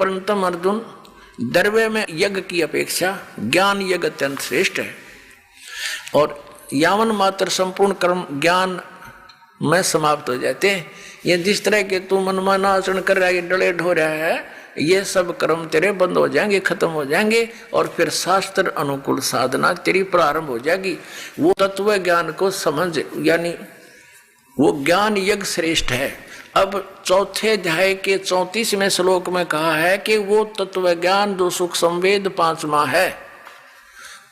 परंतु अर्जुन, द्रव्य में यज्ञ की अपेक्षा ज्ञान यज्ञ अत्यंत श्रेष्ठ है। और यावन मात्र संपूर्ण कर्म ज्ञान में समाप्त हो जाते हैं। ये जिस तरह के तू मनमाना आचरण कर रहा है, ये डले ढो रहा है, ये सब कर्म तेरे बंद हो जाएंगे, खत्म हो जाएंगे, और फिर शास्त्र अनुकूल साधना तेरी प्रारंभ हो जाएगी। वो तत्व ज्ञान को समझ, यानी वो ज्ञान यज्ञ श्रेष्ठ है। अब चौथे अध्याय के 34वें श्लोक में कहा है कि वो तत्व ज्ञान जो सुख संवेद पांचवा है,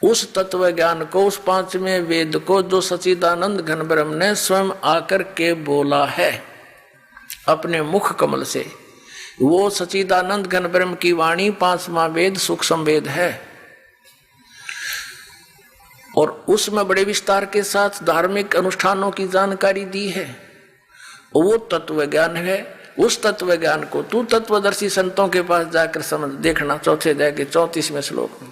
उस तत्व ज्ञान को, उस पांचवें वेद को जो सच्चिदानंद घन ब्रह्म ने स्वयं आकर के बोला है अपने मुख कमल से, वो सच्चिदानंद घन ब्रह्म की वाणी पांचवा वेद सुख संवेद है। और उसमें बड़े विस्तार के साथ धार्मिक अनुष्ठानों की जानकारी दी है। वो तत्व ज्ञान है। उस तत्व ज्ञान को तू तत्वदर्शी संतों के पास जाकर समझ देखना। चौथे अध्याय के 34वें श्लोक में,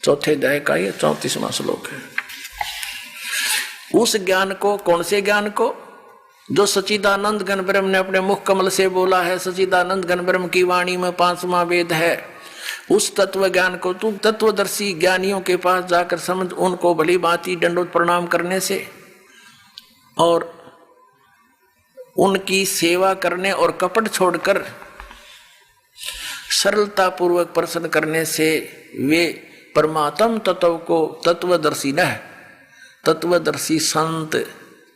चौथे अध्याय का ये 34वां श्लोक है। उस ज्ञान को, कौन से ज्ञान को? जो सच्चिदानंद घन ब्रह्म ने अपने मुख कमल से बोला है, सच्चिदानंद घन ब्रह्म की वाणी में पांचवा वेद है। उस तत्व ज्ञान को तू तत्वदर्शी ज्ञानियों के पास जाकर समझ, उनको भली भांति दंडोत प्रणाम करने से और उनकी सेवा करने और कपट छोड़कर सरलता पूर्वक प्रसन्न करने से वे परमात्म तत्व को तत्वदर्शी न है, तत्वदर्शी संत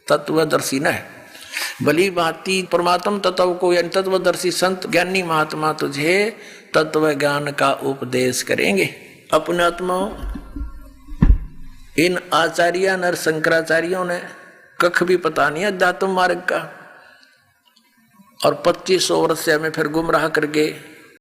तत्वदर्शी न है, भली भांति परमात्म तत्व को यानी तत्वदर्शी संत ज्ञानी महात्मा तुझे तत्व ज्ञान का उपदेश करेंगे। अपने आत्माओं, इन आचार्य नर शंकराचार्यों ने कख भी पता नहीं अध्यात्म मार्ग का, और 2500 वर्ष से हमें फिर गुमराह करके